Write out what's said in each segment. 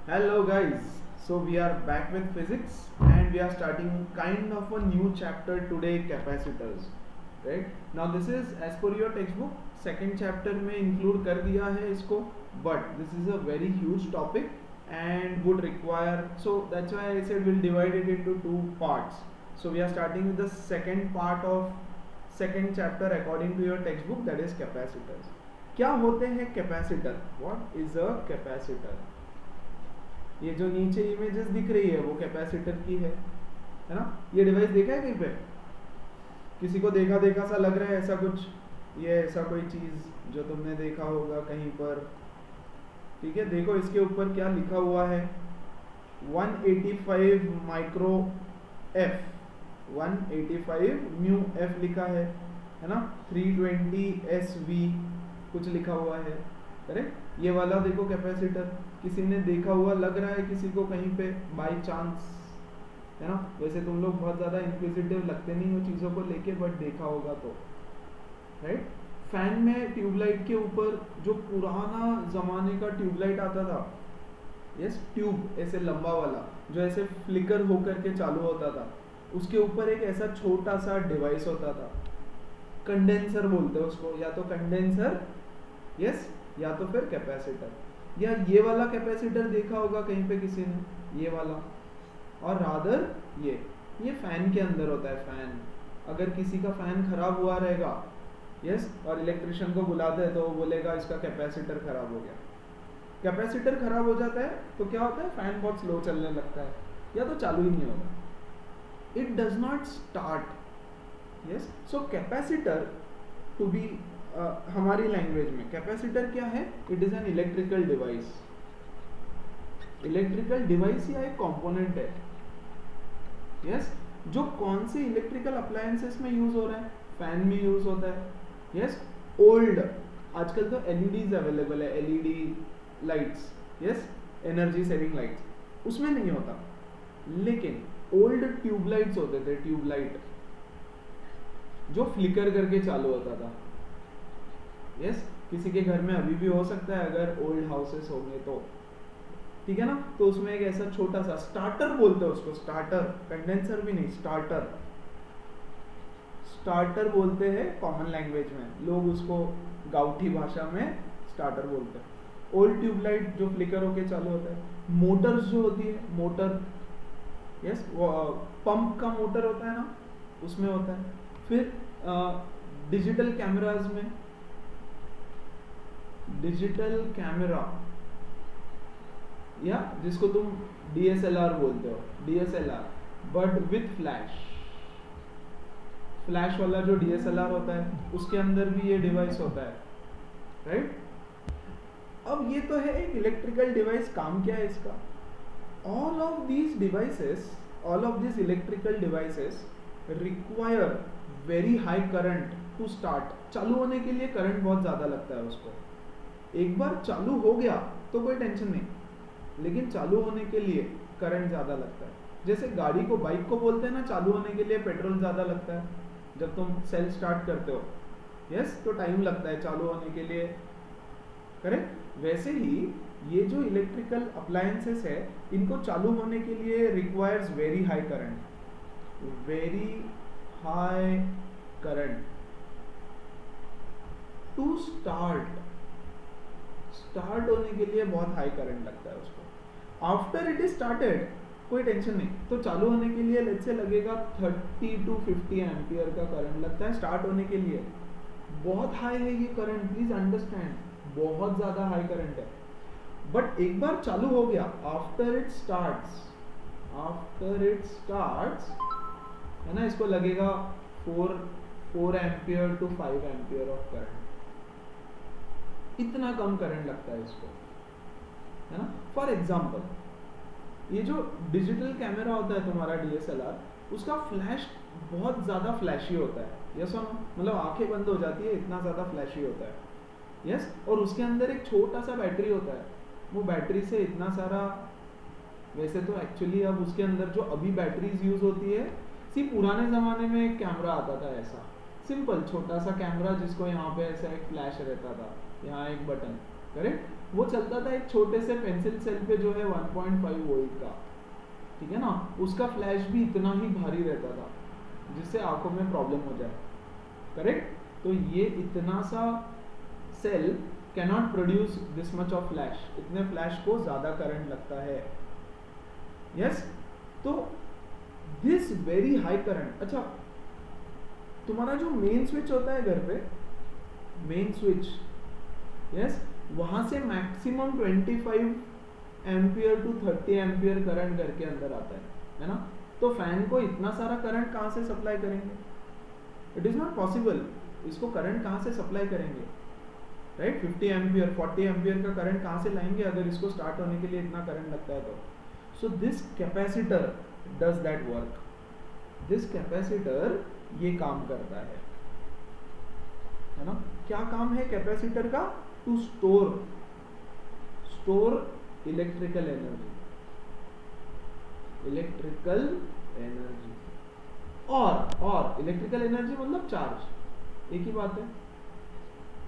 Hello guys, so we are back with physics and we are starting kind of a new chapter today, capacitors. Right? Now this is as per your textbook, second chapter में include कर दिया है इसको, but this is a very huge topic and would require, so that's why I said we'll divide it into two parts. So we are starting with the second part of second chapter according to your textbook, that is capacitors. क्या होते हैं capacitor? What is a capacitor? ये जो नीचे images दिख रही है वो कैपेसिटर की है ना? ये डिवाइस देखा है कहीं पे? किसी को देखा देखा सा लग रहा है ऐसा कुछ? ये ऐसा कोई चीज जो तुमने देखा होगा कहीं पर? ठीक है, देखो इसके ऊपर क्या लिखा हुआ है, 185 माइक्रो एफ, 185 म्यू एफ लिखा है ना? 320 एस वी कुछ लिखा हुआ है, करेक्ट? ये वाला देखो कैपेसिटर, किसी ने देखा हुआ लग रहा है किसी को कहीं पे बाय चांस, है ना? वैसे तुम लोग बहुत ज़्यादा इंक्विजिटिव लगते नहीं हो चीज़ों को लेके, बट देखा होगा तो, राइट? फैन में ट्यूबलाइट के ऊपर जो पुराना ज़माने का ट्यूबलाइट आता था, यस, ट्यूब ऐसे लंबा वाला जो ऐसे फ्लिकर होकर के चालू होता था, उसके ऊपर एक ऐसा छोटा सा डिवाइस होता था, कंडेंसर बोलते हैं उसको, या तो कंडेंसर, यस, या तो फिर कैपेसिटर। या ये वाला कैपेसिटर देखा होगा कहीं पे किसी ने, ये वाला, और रादर ये फैन के अंदर होता है। फैन, अगर किसी का फैन खराब हुआ रहेगा, यस, और इलेक्ट्रिशियन को बुलाते हैं तो वो बोलेगा इसका कैपेसिटर खराब हो गया। कैपेसिटर खराब हो जाता है तो क्या होता है, फैन बहुत स्लो चलने लगता है या तो चालू ही नहीं होगा, it does not start. Yes, so capacitor to be हमारी लैंग्वेज में कैपेसिटर क्या है? It is an electrical device. Electrical device या एक कंपोनेंट है, यस, जो कौन से इलेक्ट्रिकल अप्लायंसेस में यूज हो रहा है? फैन में यूज होता है, यस। ओल्ड, आजकल तो एलईडीज अवेलेबल है, LED lights, yes, energy saving lights, उसमें नहीं होता। लेकिन ओल्ड ट्यूबलाइट्स होते थे, ट्यूबलाइट जो फ्लिकर करके चालू होता था, यस, किसी के घर में अभी भी हो सकता है अगर ओल्ड हाउसेस होंगे तो, ठीक है ना? तो उसमें एक ऐसा छोटा सा स्टार्टर बोलते हैं उसको, स्टार्टर, कंडेंसर भी नहीं, स्टार्टर, स्टार्टर बोलते हैं कॉमन लैंग्वेज में, लोग उसको गाउठी भाषा में स्टार्टर बोलते हैं। ओल्ड ट्यूबलाइट जो फ्लिकर होके चालू होता है। मोटर्स जो होती है, मोटर, यस, वो पंप का मोटर होता है ना, उसमें होता है। फिर डिजिटल कैमराज में, डिजिटल कैमरा, या जिसको तुम डीएसएलआर बोलते हो, DSLR but with flash, flash वाला जो डीएसएलआर होता है उसके अंदर भी ये डिवाइस होता है, राइट? अब ये तो है एक इलेक्ट्रिकल डिवाइस, काम क्या है इसका? All of these devices, all of this electrical devices require very high current to start. चालू होने के लिए करंट बहुत ज़्यादा लगता है उसको। एक बार चालू हो गया तो कोई टेंशन नहीं, लेकिन चालू होने के लिए करंट ज़्यादा लगता है। जैसे गाड़ी को, बाइक को बोलते हैं ना, चालू होने के लिए पेट्रोल ज़्यादा लगता है जब तुम सेल स्टार्ट करते हो, यस, तो टाइम लगता है चालू होने के लिए, करेक्ट? वैसे ही ये जो इलेक्ट्रिकल अप्लायंसेस है, इनको चालू होने के लिए requires very high current, very high current to start. Start होने के लिए बहुत हाई करंट लगता है उसको। आफ्टर इट इज स्टार्टेड कोई टेंशन नहीं, तो चालू होने के लिए लेट्स से लगेगा 30 to 50 एम्पियर का करंट लगता है स्टार्ट होने के लिए। बहुत हाई है ये करंट, प्लीज अंडरस्टैंड, बहुत ज़्यादा हाई करंट है। बट एक बार चालू हो गया, आफ्टर इट स्टार्ट्स, है ना, इसको लगेगा 4 ampere to 5 ampere of current, इतना कम करंट लगता है इसको, है ना? फॉर एग्जाम्पल, ये जो डिजिटल कैमरा होता है तुम्हारा डीएसएलआर, उसका फ्लैश बहुत ज़्यादा फ्लैशी होता है, यस और नो? मतलब आंखें बंद हो जाती है, इतना ज़्यादा फ्लैशी होता है, यस। और उसके अंदर एक छोटा सा बैटरी होता है, वो बैटरी से इतना सारा, वैसे तो एक्चुअली अब उसके अंदर जो अभी बैटरीज यूज होती है, सी पुराने ज़माने में एक कैमरा आता था ऐसा सिंपल छोटा सा कैमरा, जिसको यहाँ पे ऐसा एक फ्लैश रहता था, यहाँ एक बटन, करेक्ट? वो चलता था एक छोटे से पेंसिल सेल पे जो है 1.5 वोल्ट का, ठीक है ना, उसका फ्लैश भी इतना ही भारी रहता था जिससे आंखों में प्रॉब्लम हो जाए, करेक्ट। तो ये इतना सा cell cannot produce this much of flash, इतने फ्लैश को ज्यादा करंट लगता है, यस। तो दिस वेरी हाई करंट, अच्छा तुम्हारा जो मेन स्विच होता है घर पे, मेन स्विच, यस, वहां से maximum 25 ampere to 30 ampere current घर के अंदर आता है ना। तो फैन को इतना सारा करंट कहां से सप्लाई करेंगे, इट इज नॉट पॉसिबल। इसको करंट कहां से सप्लाई करेंगे, राइट। 50 एम्पियर 40 एम्पियर का करंट कहां से लाएंगे अगर इसको स्टार्ट होने के लिए इतना करंट लगता है तो। So this capacitor does that work, this capacitor ये काम करता है ना। क्या काम है कैपेसिटर का, to store electrical energy, electrical energy और इलेक्ट्रिकल एनर्जी मतलब चार्ज, एक ही बात है,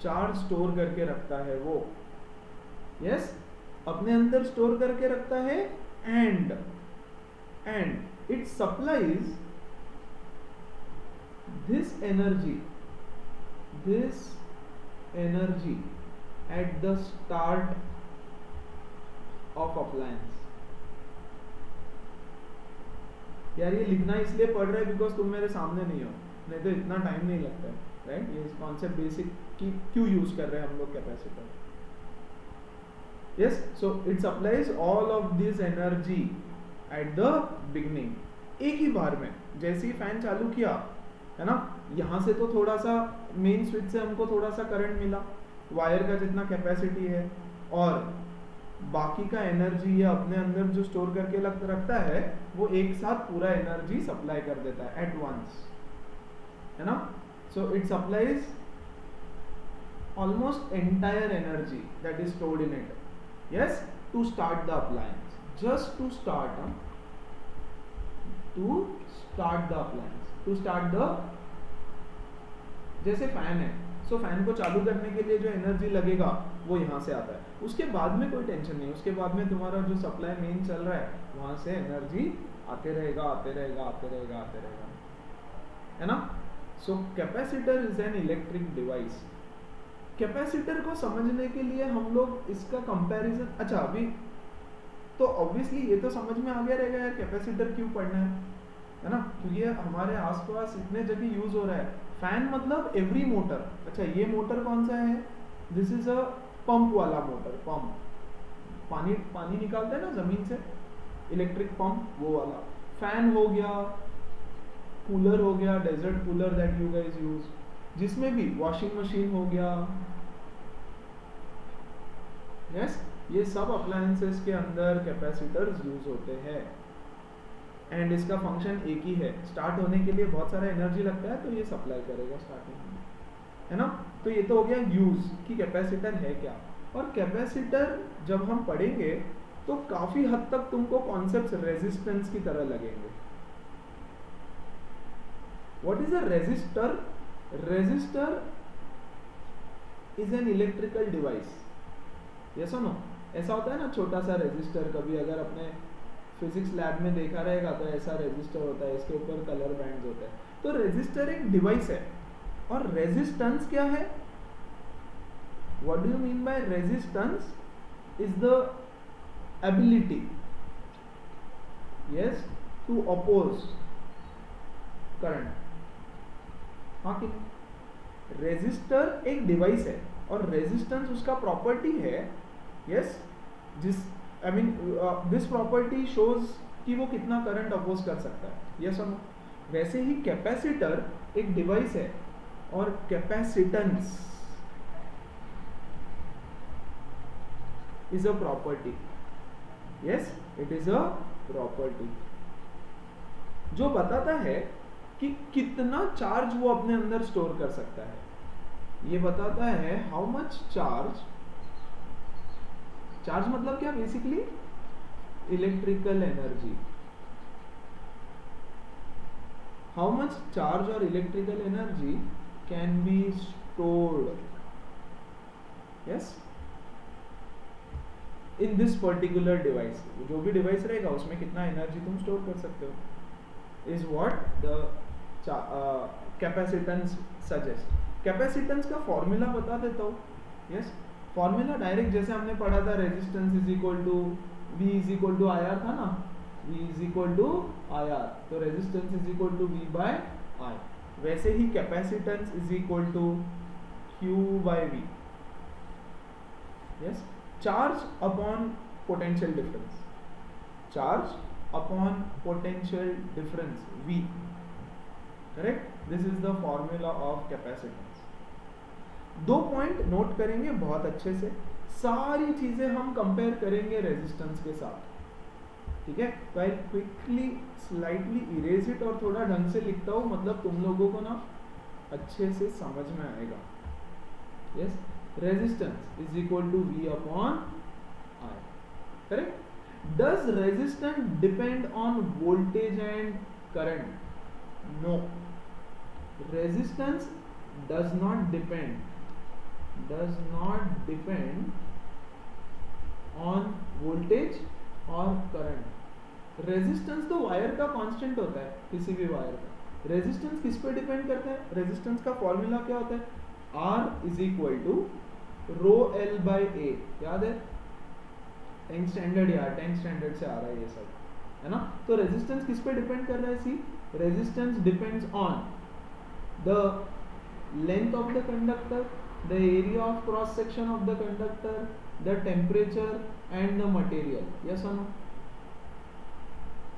चार्ज स्टोर करके रखता है वो, यस, अपने अंदर स्टोर करके रखता है। And it supplies this energy at the start of appliance. यार ये लिखना इसलिए पढ़ रहे हैं बिकॉज तुम मेरे सामने नहीं हो, नहीं तो इतना टाइम नहीं लगता है, राइट। ये कॉन्सेप्ट बेसिक की क्यों यूज कर रहे हैं हम लोग capacitor, yes. So it supplies all of this energy at the beginning, एक ही बार में। जैसे ही फैन चालू किया है ना, यहां से तो थोड़ा सा मेन स्विच से हमको थोड़ा सा करंट मिला, वायर का जितना कैपेसिटी है, और बाकी का एनर्जी ये अपने अंदर जो स्टोर करके रखता है वो एक साथ पूरा एनर्जी सप्लाई कर देता है एट वंस, है ना। So it supplies almost entire energy that is stored in it, yes, to start the appliance, just to start the appliance, to start the, जैसे फैन है, सो फैन को चालू करने के लिए जो एनर्जी लगेगा वो यहाँ से आता है, उसके बाद में कोई टेंशन नहीं, उसके बाद में तुम्हारा जो सप्लाई मेन चल रहा है वहां से एनर्जी आते रहेगा, है ना। So capacitor is an electric device. Capacitor को समझने के लिए हम लोग इसका कंपैरिजन, अच्छा अभी तो ऑब्वियसली ये तो समझ में आ गया रहेगा यार कैपेसिटर क्यों पढ़ना है ना, क्योंकि हमारे आसपास इतने जगह यूज हो रहा है। फैन मतलब एवरी मोटर, अच्छा ये मोटर कौन सा है, दिस इज अ पंप वाला मोटर, पंप, पानी निकालता है ना जमीन से, इलेक्ट्रिक पंप वो वाला। फैन हो गया, कूलर हो गया, desert cooler that you guys use, जिसमें भी वॉशिंग मशीन हो गया, यस, ये सब अप्लायंसेस के अंदर कैपेसिटर्स यूज होते हैं। एंड इसका फंक्शन एक ही है, स्टार्ट होने के लिए बहुत सारा एनर्जी लगता है तो ये सप्लाई करेगा स्टार्टिंग में, है ना। तो ये तो हो गया यूज कि कैपेसिटर है क्या। और कैपेसिटर जब हम पढ़ेंगे तो काफी हद तक तुमको कॉन्सेप्ट्स रेजिस्टेंस की तरह लगेंगे। What is a resistor? Resistor is an electrical device, yes और नो। ऐसा होता है ना छोटा सा रेजिस्टर, कभी अगर अपने फिजिक्स लैब में देखा रहेगा तो ऐसा रेजिस्टर होता है, इसके ऊपर कलर बैंड्स होते हैं। तो रेजिस्टर एक डिवाइस है। और रेजिस्टेंस क्या है? What do you mean by resistance? Is the ability, yes, to oppose current. हाँ कि रेजिस्टर एक डिवाइस है और रेजिस्टेंस उसका प्रॉपर्टी है, यस, जिस I mean this property shows कि वो कितना करंट अपोज कर सकता है, यस और नो। वैसे ही कैपेसिटर एक डिवाइस है और capacitance is a property, yes, it is a property जो बताता है कि कितना चार्ज वो अपने अंदर स्टोर कर सकता है। ये बताता है हाउ मच चार्ज, चार्ज मतलब क्या, basically electrical energy, how much charge और electrical energy can be stored, yes. In this particular device, जो भी डिवाइस रहेगा उसमें कितना एनर्जी तुम स्टोर कर सकते हो, is what the capacitance suggest. Capacitance का फॉर्मूला बता देता हूँ। यस, फॉर्मूला डायरेक्ट जैसे हमने पढ़ा था, resistance is equal to V is equal to I R था ना, V is equal to I R, तो resistance is equal to V by I। वैसे ही capacitance is equal to Q by V। Yes, charge upon potential difference, charge upon potential difference V, correct. This is the formula of capacitance. दो point note करेंगे बहुत अच्छे से, सारी चीजें हम कंपेयर करेंगे रेजिस्टेंस के साथ, ठीक है। तो I quickly slightly erase it और थोड़ा ढंग से लिखता हूँ, मतलब तुम लोगों को ना अच्छे से समझ में आएगा। Yes, resistance is equal to V upon I, correct. Does resistance depend on voltage and current? No, resistance does not depend on voltage और current। रेजिस्टेंस तो वायर का कांस्टेंट होता है, किसी भी वायर का। रेजिस्टेंस किस पे डिपेंड करता है? रेजिस्टेंस का फॉर्मूला क्या होता है? R is equal to rho L by A, याद है? 10th स्टैंडर्ड यार, 10th स्टैंडर्ड से आ रहा है ये सब, है ना। तो रेजिस्टेंस किस पे डिपेंड कर रहा है? See, resistance depends on the length of the conductor, the area of cross section of the conductor, the temperature and the material। yes or no?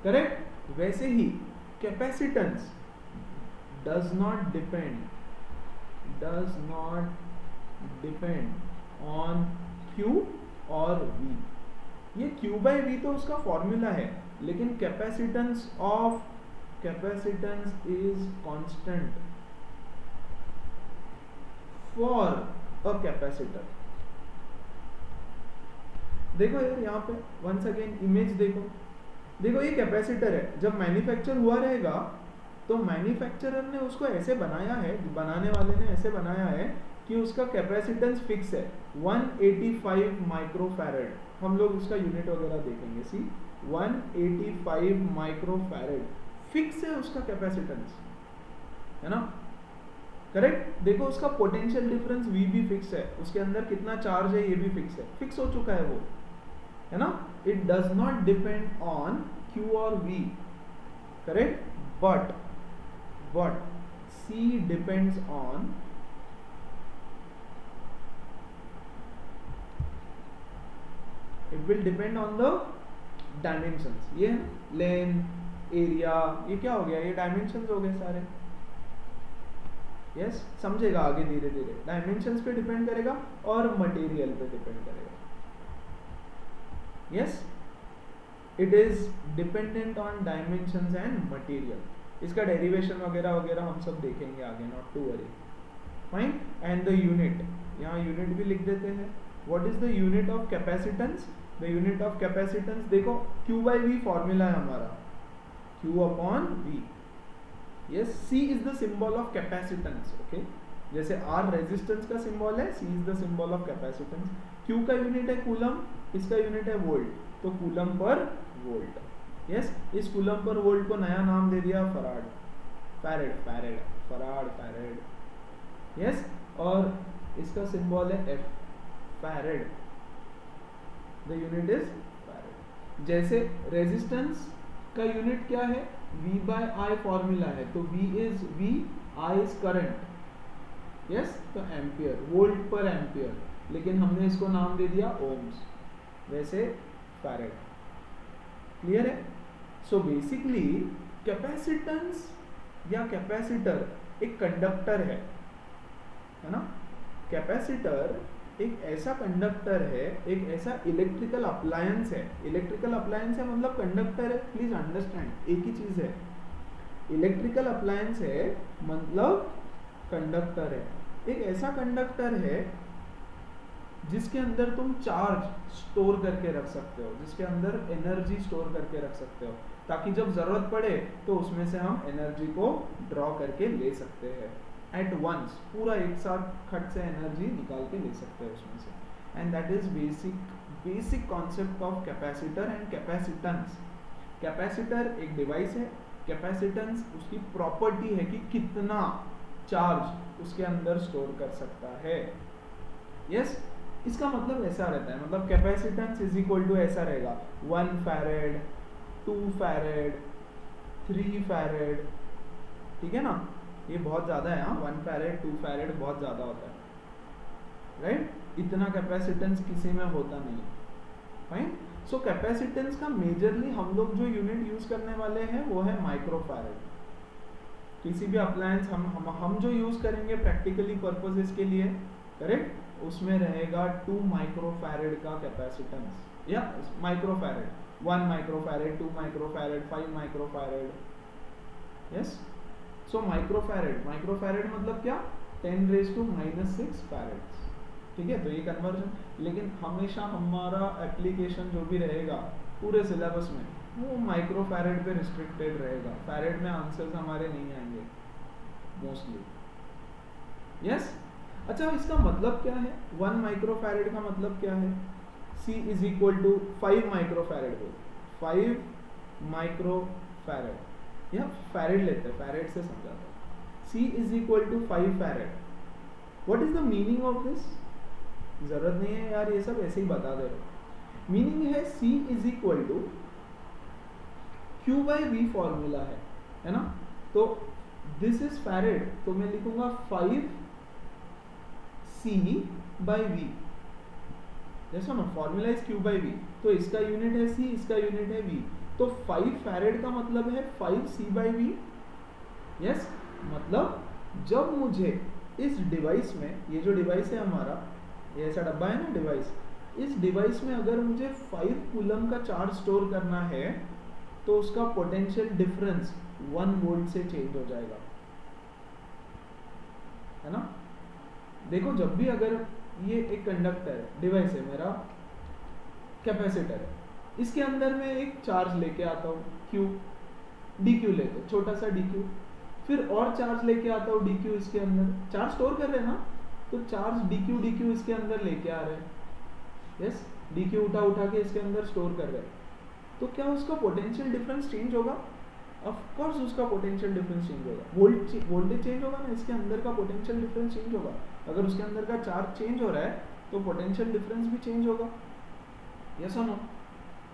correct। वैसे ही capacitance does not depend on Q और V। ये Q by V तो उसका formula है, लेकिन capacitance is constant for a capacitor। देखो यार यहाँ पे once again इमेज देखो, ये कैपेसिटर है। जब मैन्युफैक्चर हुआ रहेगा तो मैन्युफैक्चरर ने उसको ऐसे बनाया है, बनाने वाले ने ऐसे बनाया है कि उसका कैपेसिटेंस फिक्स है 185 माइक्रोफैरड। हम लोग उसका यूनिट वगैरह देखेंगे। सी, 185 माइक्रोफैरड फिक्स है उसका कैपेसिटेंस, है ना, करेक्ट। देखो उसका पोटेंशियल डिफरेंस V भी फिक्स है, उसके अंदर कितना चार्ज है ये भी फिक्स है, फिक्स हो चुका है वो, है ना। It does not depend on Q और V, correct. But C depends on it will depend on the dimensions. ये लेंथ, एरिया, ये क्या हो गया? ये डायमेंशंस हो गए सारे। यस, समझेगा आगे धीरे धीरे। डायमेंशंस पे डिपेंड करेगा और मटेरियल पे डिपेंड करेगा। Yes, it is dependent on dimensions and material. इसका डेरिवेशन वगैरह वगैरह हम सब देखेंगे आगे, not to worry. Fine. And the unit, यहाँ यूनिट भी लिख देते हैं। What is the unit of capacitance? The unit of capacitance देखो, Q by V फॉर्मूला है हमारा, Q upon V। Yes, C is the symbol of capacitance, okay? जैसे R resistance का सिंबल है, C is the symbol of capacitance। Q का unit है coulomb, इसका unit है वोल्ट, तो कूलम पर वोल्ट। यस, इस कूलम पर वोल्ट को नया नाम दे दिया फराड, फैरेड। यस, और इसका सिंबल है F, farad. The unit is farad. जैसे रेजिस्टेंस का यूनिट क्या है? V by I फॉर्मूला है, तो V I is current. Yes, तो एम्पियर, वोल्ट पर एम्पियर, लेकिन हमने इसको नाम दे दिया ओम्स, वैसे फैरेड। क्लियर है? सो बेसिकली कैपेसिटेंस या कैपेसिटर एक कंडक्टर है ना। कैपेसिटर एक ऐसा कंडक्टर है, एक ऐसा इलेक्ट्रिकल अप्लायंस है। इलेक्ट्रिकल अप्लायंस है मतलब कंडक्टर है, प्लीज अंडरस्टैंड, एक ही चीज है। इलेक्ट्रिकल अप्लायंस है मतलब कंडक्टर है। एक ऐसा कंडक्टर है जिसके अंदर तुम चार्ज स्टोर करके रख सकते हो, जिसके अंदर एनर्जी स्टोर करके रख सकते हो, ताकि जब जरूरत पड़े तो उसमें से हम एनर्जी को ड्रॉ करके ले सकते हैं एट वंस, पूरा एक साथ खट से एनर्जी निकाल के ले सकते हैं उसमें से। And that is basic basic concept of capacitor and capacitance. Capacitor एक डिवाइस है, कैपेसिटेंस उसकी प्रॉपर्टी है कि कितना चार्ज उसके अंदर स्टोर कर सकता है। यस, इसका मतलब ऐसा रहता है, मतलब कैपेसिटेंस इज इक्वल टू ऐसा रहेगा 1 फैरेड, 2 फैरेड, 3 फैरेड, ठीक है ना, ये बहुत ज़्यादा है, हाँ 1 फैरेड 2 फैरेड बहुत ज़्यादा होता है, राइट? इतना कैपेसिटेंस किसी में होता नहीं, फाइन। सो कैपेसिटेंस का मेजरली हम लोग जो यूनिट यूज़ करने वाले हैं वो है माइक्रो फैरेड। किसी भी अप्लायंस हम जो यूज़ करेंगे प्रैक्टिकली पर्पसेस के लिए, करेक्ट, उसमें रहेगा 2 माइक्रो फैरेड का कैपेसिटेंस या micro farad, 1 micro farad, 2 micro farad, 5 micro farad. Yes, so micro farad मतलब क्या, 10⁻⁻6 फैरेड्स, ठीक है। तो ये कन्वर्जन, लेकिन हमेशा हमारा एप्लीकेशन जो भी रहेगा पूरे सिलेबस में वो माइक्रो फैरेड पे रिस्ट्रिक्टेड रहेगा, फैरेड में आंसर्स हमारे नहीं आएंगे मोस्टली। यस, अच्छा इसका मतलब क्या है, 1 माइक्रो फैरेड का मतलब क्या है, C is equal to 5 micro farad, 5 micro farad, या फैरेड लेते हैं, फैरेड से समझाता हूँ। C is equal to 5 farad, what is the meaning of this? जरूरत नहीं है यार, ये सब ऐसे ही बता दे रहे। मीनिंग है C is equal to Q/V formula है ना, तो दिस इज फैरेड, तो मैं लिखूंगा 5 C/V, जैसा ना फॉर्मूला इज Q/V, तो इसका यूनिट है C, इसका यूनिट है V, तो 5 फैरेड का मतलब है 5 C/V। यस, मतलब जब मुझे इस डिवाइस में, ये जो डिवाइस है हमारा, ये ऐसा डब्बा है ना डिवाइस, इस डिवाइस में अगर मुझे 5 कूलम का चार्ज स्टोर करना है तो उसका पोटेंशियल डिफरेंस 1 वोल्ट से चेंज हो जाएगा, है ना। देखो जब भी अगर ये एक कंडक्टर है, डिवाइस है मेरा, कैपेसिटर है, इसके अंदर मैं एक चार्ज लेके आता हूँ Q, dq लेते हैं, छोटा सा dq, फिर और चार्ज लेके आता हूँ dq, इसके अंदर चार्ज स्टोर कर रहे हैं ना, तो चार्ज dq इसके अंदर लेके आ रहे हैं, यस, dq उठा के इसके अंदर स्टोर कर रहे हैं, तो क्या उसका पोटेंशियल डिफरेंस चेंज होगा? ऑफ कोर्स उसका पोटेंशियल डिफरेंस चेंज होगा, वोल्टेज चेंज होगा ना, इसके अंदर का पोटेंशियल डिफरेंस चेंज होगा। अगर उसके अंदर का चार्ज चेंज हो रहा है तो पोटेंशियल डिफरेंस भी चेंज होगा, यस और नो?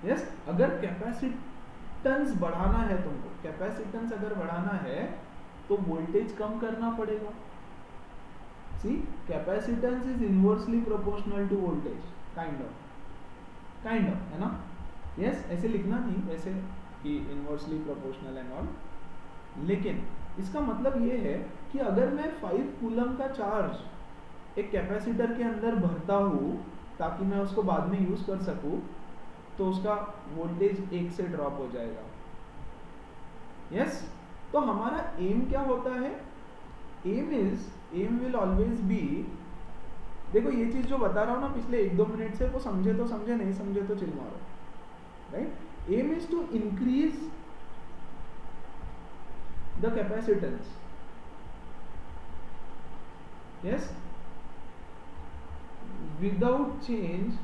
यस, अगर कैपेसिटेंस बढ़ाना है तुमको, कैपेसिटेंस अगर बढ़ाना है तो वोल्टेज कम करना पड़ेगा। See, capacitance is inversely proportional to voltage, kind of, है ना। यस, ऐसे लिखना नहीं वैसे कि इनवर्सली प्रोपोर्शनल एंड ऑल, लेकिन इसका मतलब ये है कि अगर मैं 5 कूलम का चार्ज एक कैपेसिटर के अंदर भरता हूँ ताकि मैं उसको बाद में यूज कर सकूँ, तो उसका वोल्टेज 1 से ड्रॉप हो जाएगा। यस, तो हमारा एम क्या होता है? एम विल ऑलवेज बी, देखो ये चीज जो बता रहा हूँ ना पिछले 1-2 मिनट से, वो समझे तो समझे, नहीं समझे तो चिल मारो, right. Aim is to increase the capacitance, yes, without change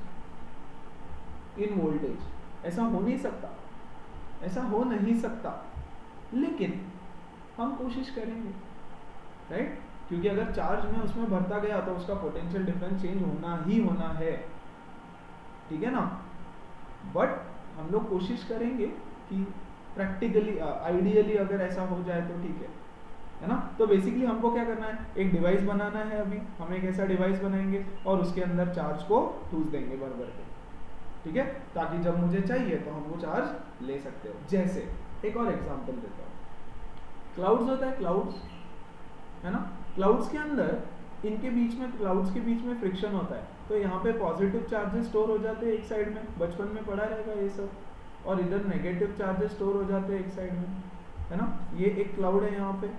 in voltage. ऐसा हो नहीं सकता, ऐसा हो नहीं सकता, लेकिन हम कोशिश करेंगे, राइट, क्योंकि अगर चार्ज में उसमें भरता गया तो उसका पोटेंशियल डिफरेंस चेंज होना ही होना है, ठीक है ना। बट हम लोग कोशिश करेंगे कि प्रैक्टिकली, आइडियली अगर ऐसा हो जाए तो ठीक है ना। तो बेसिकली हमको क्या करना है, एक डिवाइस बनाना है। अभी हम एक ऐसा डिवाइस बनाएंगे और उसके अंदर चार्ज को ठूस देंगे भर भर के, ठीक है, ताकि जब मुझे चाहिए तो हम वो चार्ज ले सकते हो। जैसे एक और एग्जांपल देता हूँ, क्लाउड्स होता है, क्लाउड्स है ना, क्लाउड्स के अंदर इनके बीच में, क्लाउड्स के बीच में फ्रिक्शन होता है, तो यहाँ पे पॉजिटिव चार्जेस स्टोर हो जाते हैं एक साइड में, बचपन में पढ़ा रहेगा ये सब, और इधर नेगेटिव चार्जेस स्टोर हो जाते हैं एक साइड में, है ना। ये एक क्लाउड है यहाँ पे,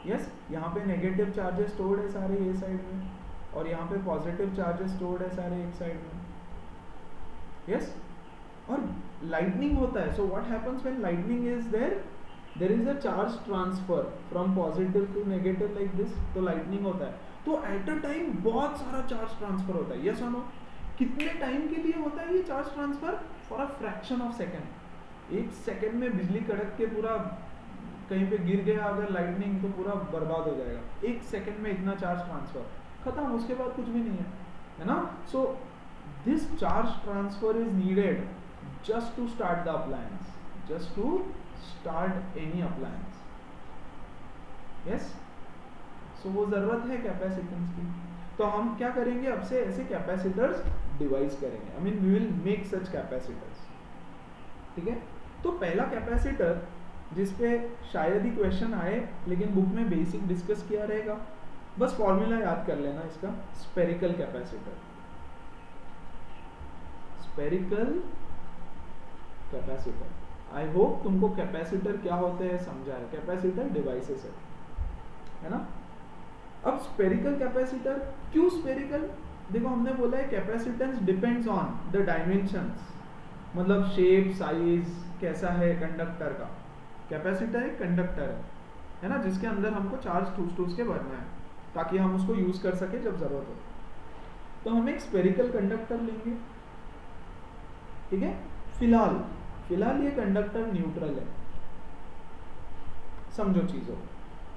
यस, यहाँ पे नेगेटिव चार्जेस स्टोर्ड है सारे ये साइड में, और यहाँ पे पॉजिटिव चार्जेस स्टोर्ड है सारे एक साइड में, यस। और लाइटनिंग होता है, so what happens when lightning is there, there is a charge transfer from positive to negative like this, तो लाइटनिंग होता है, तो एट अ टाइम बहुत सारा चार्ज ट्रांसफर होता है, यस और नो। कितने टाइम के लिए होता है ये charge transfer? For a fraction of second. 1 second में बिजली कड़क के पूरा कहीं पे गिर गया अगर लाइटनिंग तो पूरा बर्बाद हो जाएगा। 1 सेकेंड में इतना चार्ज ट्रांसफर खत्म, उसके बाद कुछ भी नहीं है ना। So this charge transfer is needed just to start the appliance, just to start any appliance. Yes, so वो जरूरत है कैपेसिटेंस की। तो हम क्या करेंगे, अब से ऐसे कैपेसिटर्स डिवाइस करेंगे, I mean we will make such capacitors. ठीक है, तो पहला कैपेसिटर जिसपे शायद ही क्वेश्चन आए लेकिन बुक में बेसिक डिस्कस किया रहेगा, बस फॉर्मूला याद कर लेना इसका, spherical capacitor. Spherical capacitor, I hope तुमको कैपेसिटर क्या होते हैं समझा है। कैपेसिटर डिवाइसेस है ना। अब स्पेरिकल कैपेसिटर, क्यों स्पेरिकल? देखो हमने बोला है capacitance depends on the dimensions, मतलब शेप साइज कैसा है कंडक्टर का। कैपेसिटर एक कंडक्टर है ना, जिसके अंदर हमको चार्ज ठूस के भरना है ताकि हम उसको यूज कर सके जब जरूरत हो। तो हम एक स्पेरिकल कंडक्टर लेंगे। ठीक है, फिलहाल ये कंडक्टर न्यूट्रल है, समझो चीजों।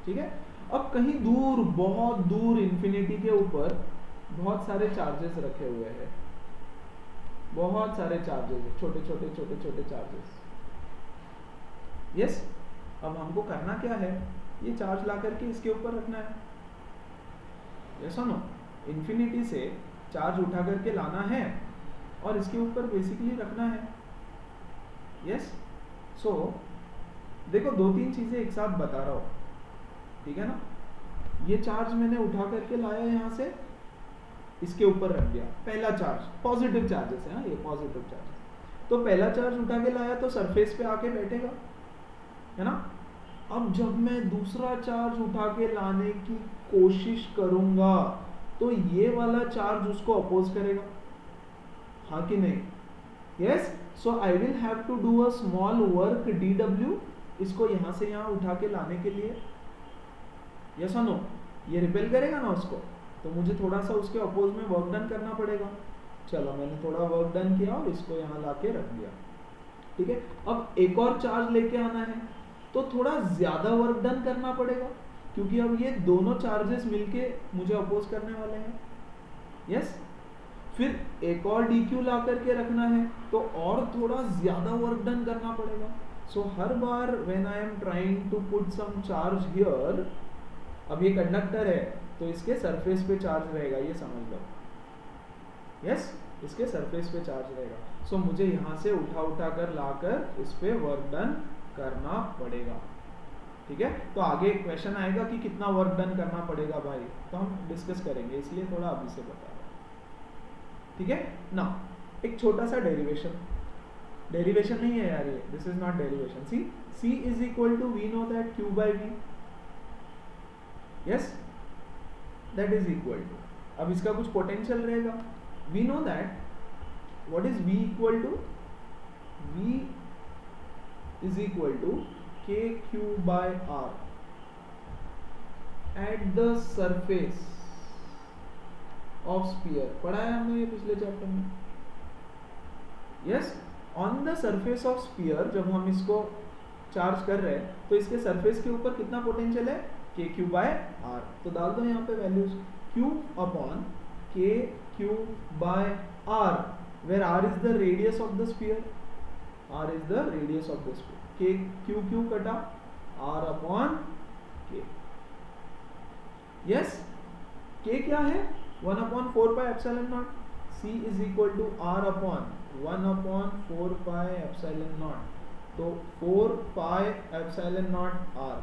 ठीक है, अब कहीं दूर, बहुत दूर इंफिनिटी के ऊपर बहुत सारे चार्जेस रखे हुए हैं, बहुत सारे चार्जेस, छोटे छोटे चार्जेस। यस, अब हमको करना क्या है, ये चार्ज ला करके इसके ऊपर रखना है। यस और नो, इंफिनिटी से चार्ज उठा करके लाना है और इसके ऊपर बेसिकली रखना है। यस, सो देखो 2-3 चीजें एक साथ बता रहा हूं, ठीक है ना। ये चार्ज मैंने उठा करके लाया यहाँ से, इसके ऊपर रख दिया। पहला चार्ज पॉजिटिव चार्जेस है ना, ये पॉजिटिव चार्जेस। तो पहला चार्ज उठा के लाया तो सरफेस पे आके बैठेगा, है ना। अब जब मैं दूसरा चार्ज उठा के लाने की कोशिश करूंगा तो ये वाला चार्ज उसको अपोज करेगा, हाँ कि नहीं? Yes, so I will have to do a small work dw, इसको यहां से यहां उठा के लाने के लिए। यस और नो, ये रिपेल करेगा ना उसको, तो मुझे थोड़ा सा उसके अपोज में वर्क डन करना पड़ेगा। चलो मैंने थोड़ा वर्क डन किया और इसको यहाँ लाके रख दिया। ठीक है, अब एक और चार्ज लेके आना है तो थोड़ा ज्यादा वर्क डन करना पड़ेगा, क्योंकि अब ये दोनों चार्जेस मिलके मुझे अपोज करने वाले हैं। यस, फिर एक और dq ला करके रखना है तो और थोड़ा ज्यादा वर्क डन करना पड़ेगा। सो हर बार when I am trying to put some charge here, अब ये कंडक्टर है तो इसके सरफेस पे चार्ज रहेगा, ये समझ लो। यस, इसके सरफेस पे चार्ज रहेगा। सो मुझे यहाँ से उठा कर लाकर इस पे वर्क डन करना पड़ेगा। ठीक है, तो आगे क्वेश्चन आएगा कि कितना वर्क डन करना पड़ेगा भाई, तो हम डिस्कस करेंगे, इसलिए थोड़ा अभी से बता रहा हूं। ठीक है ना, एक छोटा सा डेरिवेशन नहीं है यार ये, this is not derivation. See C is equal to, we know that Q by V। Yes, that is equal to, अब इसका कुछ पोटेंशियल रहेगा। We know that what is V equal to, V is equal to kq by r at the surface of sphere। पढ़ा है हमने ये पिछले chapter में। Yes, on the surface of sphere जब हम इसको चार्ज कर रहे हैं तो इसके सरफेस के ऊपर कितना पोटेंशियल है, kq by r। तो डाल दो यहाँ पे values, q upon kq by r, where r is the radius of the sphere, r is the radius of the sphere। k q कटा r upon k। Yes, k क्या है, 1/4 pi epsilon naught. c is equal to r upon 1/4 pi epsilon naught, तो 4 pi epsilon naught r।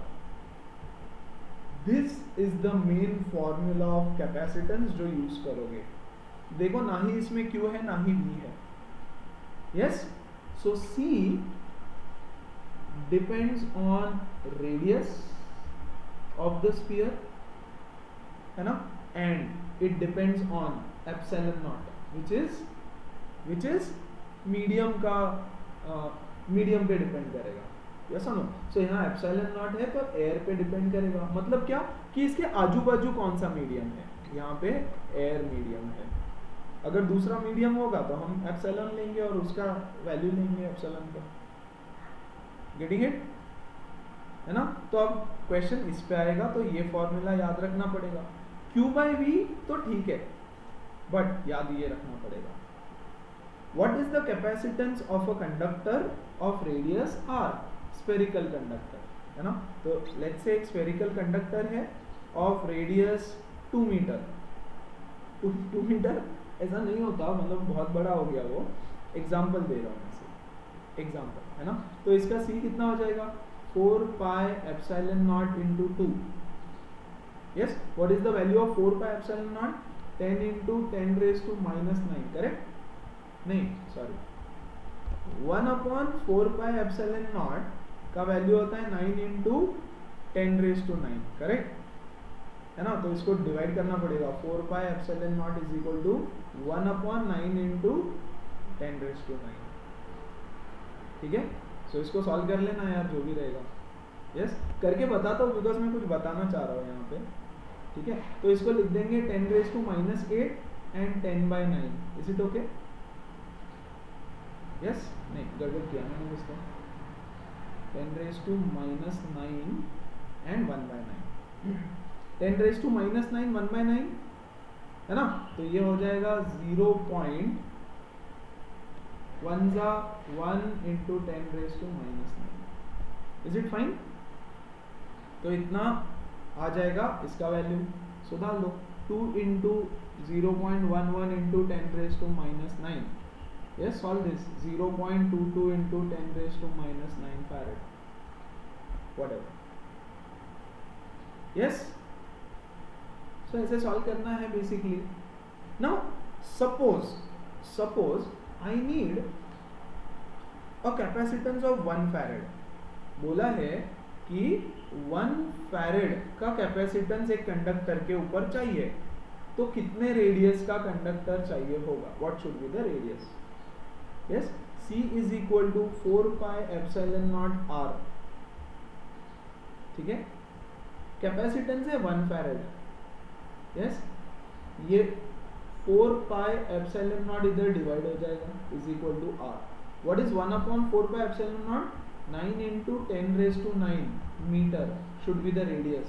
This is the main formula of capacitance जो use करोगे। देखो ना ही इसमें q है ना ही v है। Yes, so C depends on radius of the sphere, है ना, and it depends on epsilon naught, which is medium का medium पे डिपेंड करेगा। यस और नो, सो यहाँ epsilon naught है पर एयर पे डिपेंड करेगा। मतलब क्या कि इसके आजू बाजू कौन सा मीडियम है, यहाँ पे एयर मीडियम है। अगर दूसरा मीडियम होगा तो हम एप्सिलॉन लेंगे और उसका वैल्यू लेंगे एप्सिलॉन का। गेटिंग इट, है ना। तो अब क्वेश्चन इस पे आएगा तो ये फॉर्मूला याद रखना पड़ेगा। Q बाई वी तो ठीक है, बट याद ये रखना पड़ेगा, what is the capacitance of a conductor of radius r, spherical conductor, है ना। तो लेट्स से एक स्फेरिकल कंडक्टर है ऑफ रेडियस 2 मीटर। 2 मीटर ऐसा नहीं होता, मतलब बहुत बड़ा हो गया वो, एग्जाम्पल दे रहा हूँ मैं से, एग्जाम्पल, है ना। तो इसका C कितना हो जाएगा, 4 pi epsilon naught into 2। Yes, what is the value of 4 pi epsilon naught, 10 into 10 raise to minus 9, correct, नहीं sorry, 1 upon 4 pi epsilon naught का वैल्यू होता है 9 इंटू 10 रेज टू 9, करेक्ट, है ना। तो इसको डिवाइड करना पड़ेगा, 4 pi epsilon naught is equal to 1 upon 9 into 10 raise to 9, ठीक है। सो इसको सॉल्व कर लेना यार, जो भी रहेगा। यस, करके बताता हूँ बिकॉज मैं कुछ बताना चाह रहा हूँ यहाँ पे, ठीक है। तो इसको लिख देंगे 10 raise to minus 8 and 10 by 9, is it okay. Yes, नहीं गड़बड़ किया मैंने इसको, 10 raise to minus 9 and 1 by 9, 10 raise to minus 9 1 by 9, है ना। तो ये हो जाएगा 0.1 into 10 raise to minus 9, is it fine. तो इतना आ जाएगा इसका वैल्यू, सो डाल दो 2 into 0.11 into 10 raise to minus 9, yes solve this, 0.22 into 10 raise to minus 9 farad, whatever, yes. So ऐसे सॉल्व करना है basically. Now suppose I need a capacitance of 1 farad, बोला है कि 1 फैरेड का कैपेसिटेंस एक कंडक्टर के ऊपर चाहिए, तो कितने रेडियस का कंडक्टर चाहिए होगा, what should be the radius. Yes, C is equal to 4 pi epsilon naught r, ठीक है। कैपेसिटेंस है 1 फैरेड, यस, ये 4 पाई एप्सिलॉन नॉट इधर डिवाइड हो जाएगा, is equal to r, what is 1 upon 4 pi epsilon naught, 9 into 10 raise to 9 metre should be the radius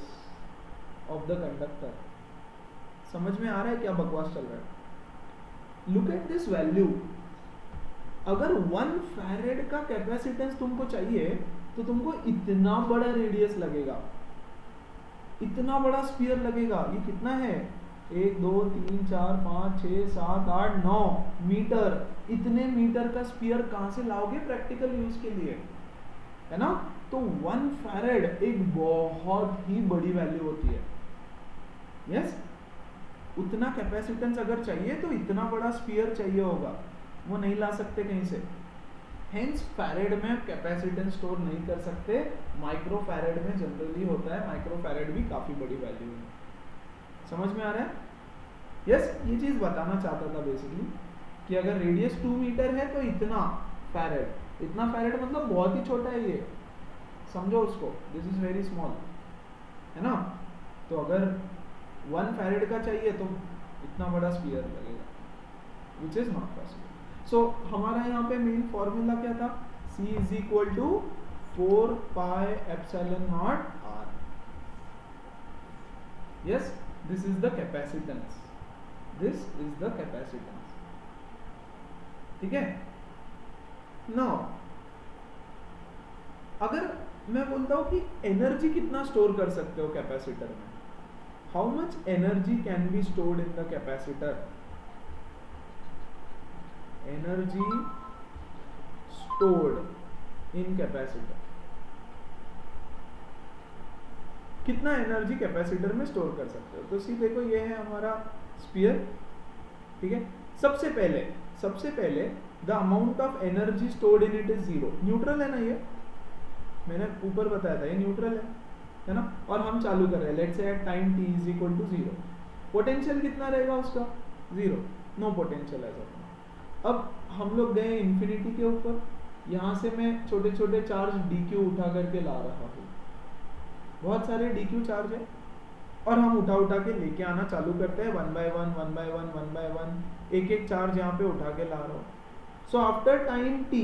of the conductor. समझ में आ रहा है क्या बकवास चल रहा है। लुक एट दिस वैल्यू, अगर 1 फैरेड का कैपेसिटेंस तुमको चाहिए तो तुमको इतना बड़ा रेडियस लगेगा, इतना बड़ा स्फीयर लगेगा। ये कितना है, 1 2 3 4 5 6 7 8 9 मीटर, इतने मीटर का स्फीयर कहां से लाओगे प्रैक्टिकल यूज के लिए, है ना। तो 1 फैरेड एक बहुत ही बड़ी वैल्यू होती है। यस, उतना कैपेसिटेंस अगर चाहिए तो इतना बड़ा स्फीयर चाहिए होगा, वो नहीं ला सकते कहीं से। हेंस फैरेड में कैपेसिटेंस स्टोर नहीं कर सकते, माइक्रो फैरेड में जनरली होता है, माइक्रो फैरेड भी काफी बड़ी वैल्यू है। समझ में आ रहा है। यस, ये चीज बताना चाहता था बेसिकली कि अगर रेडियस 2 मीटर है तो इतना फैरेड, इतना फैरेड मतलब बहुत ही छोटा है ये, समझो उसको, दिस इज वेरी स्मॉल, है ना। तो अगर 1 फैरेड का चाहिए तो इतना बड़ा स्फीयर लगेगा, which is not possible. So हमारा यहाँ पे मेन फॉर्मूला क्या था, C is equal to 4 pi epsilon naught r। Yes, this is the capacitance, this is the capacitance, ठीक है। नाउ अगर मैं बोलता हूं कि एनर्जी कितना स्टोर कर सकते हो कैपेसिटर में, how much energy can be stored in the capacitor, energy stored in capacitor, कितना एनर्जी कैपेसिटर में स्टोर कर सकते हो। तो सी देखो, ये है हमारा स्फीयर, ठीक है। सबसे पहले the amount of energy stored in it is 0, neutral है ना, ये मैंने ऊपर बताया था, ये न्यूट्रल है ना। और हम चालू कर रहे हैं, let's say at time t is equal to 0, potential कितना रहेगा उसका, 0, नो पोटेंशियल एज ऑफ। अब हम लोग गए इंफिनिटी के ऊपर, यहाँ से मैं छोटे छोटे चार्ज dq उठा करके ला रहा हूँ, बहुत सारे dq चार्ज है, और हम उठा के लेके आना चालू करते हैं 1 by 1 1 by 1 1 by 1 एक एक चार्ज यहाँ पे उठा के ला रहा हूँ. सो आफ्टर टाइम t,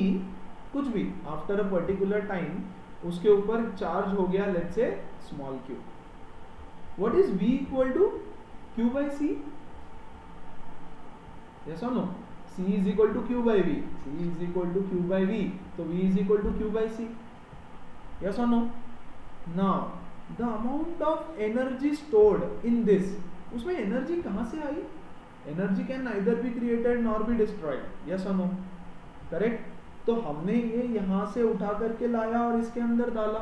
कुछ भी आफ्टर अ पर्टिकुलर टाइम उसके ऊपर चार्ज हो गया let's say small q. What is v equal to q by c? Yes और no? c is equal to q by v. c is equal to q by v, तो v is equal to q by c. Yes और no? Now the amount of energy stored in this, उसमें energy कहां से आई? Energy can neither be created nor be destroyed. Yes और no? Correct. तो हमने ये यहां से उठा करके लाया और इसके अंदर डाला,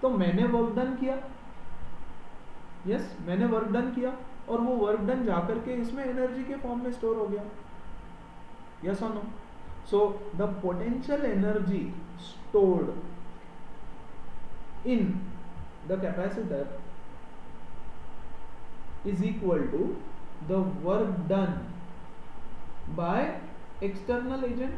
तो मैंने वर्क डन किया. यस, मैंने वर्क डन किया और वो वर्क डन जाकर के इसमें एनर्जी के फॉर्म में स्टोर हो गया. यस और no? So the potential energy stored in the capacitor is equal to the work done by external agent.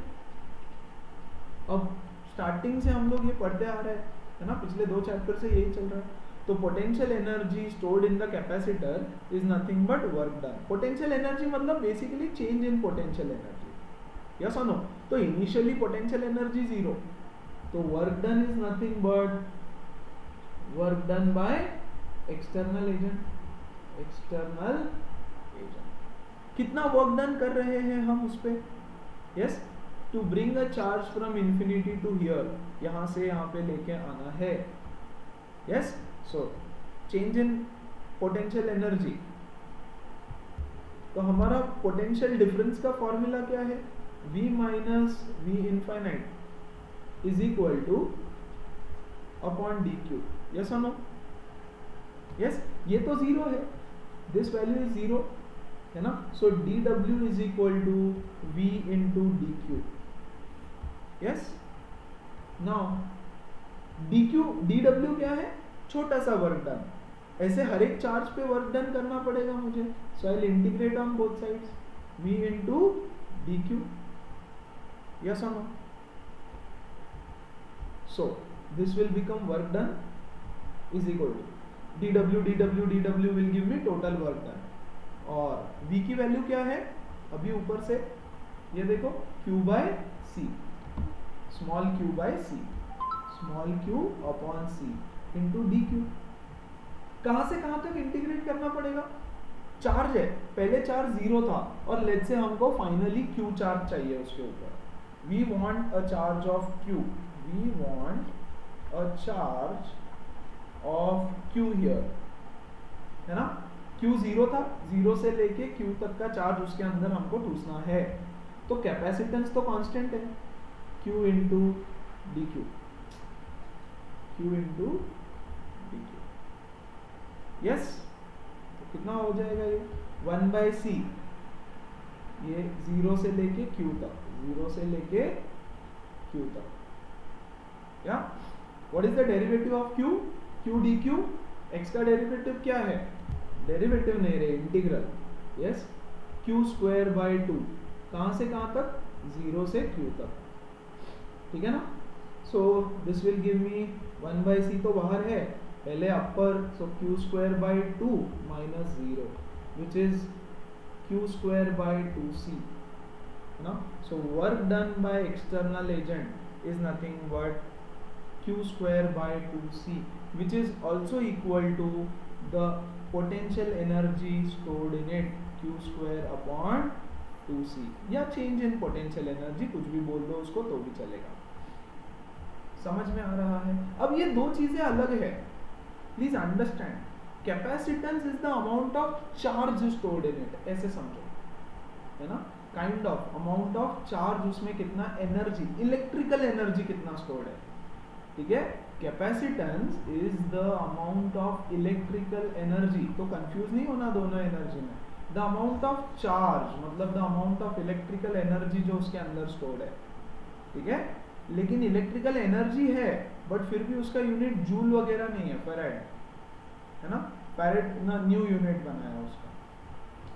अब स्टार्टिंग से हम लोग ये पढ़ते आ रहे हैं, है ना, पिछले 2 चैप्टर से यही चल रहा है. तो potential energy stored in the capacitor is nothing but work done. Potential energy मतलब basically change in potential energy. Yes और नो? तो इनिशियली पोटेंशियल एनर्जी 0, तो work done is nothing but work done by external agent. External agent. कितना work done कर रहे हैं हम उस पे? Yes, to bring a charge from infinity to here, यहां से यहां पे लेके आना है. Yes, so change in potential energy. तो हमारा पोटेंशियल डिफरेंस का फॉर्मूला क्या है? v minus v infinite is equal two upon dq. Yes और नो? यस, ये तो 0 है, दिस वैल्यू इज 0, है ना. So dw is equal to v into dq. Yes, now dw क्या है? छोटा सा वर्क डन. ऐसे हर एक चार्ज पे वर्क डन करना पड़ेगा मुझे. So I will integrate on both sides, v into dq. Yes और no? So this will become work done is equal to dw will give me total work done. और v की value क्या है अभी ऊपर से ये देखो, q by c, small q by c, small q upon c into dq. कहां से कहां तक इंटीग्रेट करना पड़ेगा? चार्ज है, पहले चार्ज 0 था और लेट्स से हमको फाइनली q चार्ज चाहिए उसके ऊपर. we want a charge of q, we want a charge of q here, है ना. q 0 था, 0 से लेके q तक का चार्ज उसके अंदर हमको ठूसना है. तो कैपेसिटेंस तो कांस्टेंट है, q into dq, q into dq. Yes, तो कितना हो जाएगा ये? 1 बाई c, ये 0 से लेके q तक, 0 से लेके q तक. या what is the derivative of q? q dq. x का डेरिवेटिव क्या है? डेरिवेटिव नहीं रे, integral. Yes, q square by 2, कहां से कहां तक? 0 से q तक. ठीक है ना. So this will give me 1 by c, तो बाहर है पहले अपर, सो q square by 2 minus 0 which is q square by 2c, है ना. So work done by external agent is nothing but q square by 2c, which is also equal to the potential energy stored in it, q square upon 2c. या change in potential energy, कुछ भी बोल दो उसको तो भी चलेगा. समझ में आ रहा है? अब ये दो चीजें अलग है, please understand. Capacitance is the amount of charge stored in it, ऐसे समझो, है ना. Kind of amount of charge, उसमें कितना एनर्जी, इलेक्ट्रिकल एनर्जी कितना स्टोर्ड है. ठीक है. Capacitance is the amount of electrical energy, तो कंफ्यूज नहीं होना दोनों एनर्जी में. द अमाउंट ऑफ चार्ज मतलब the amount of electrical energy जो उसके अंदर स्टोर्ड है. ठीक है. लेकिन इलेक्ट्रिकल एनर्जी है बट फिर भी उसका यूनिट जूल वगैरह नहीं है, फैराड, है ना. फैराड ना न्यू यूनिट बनाया उसका,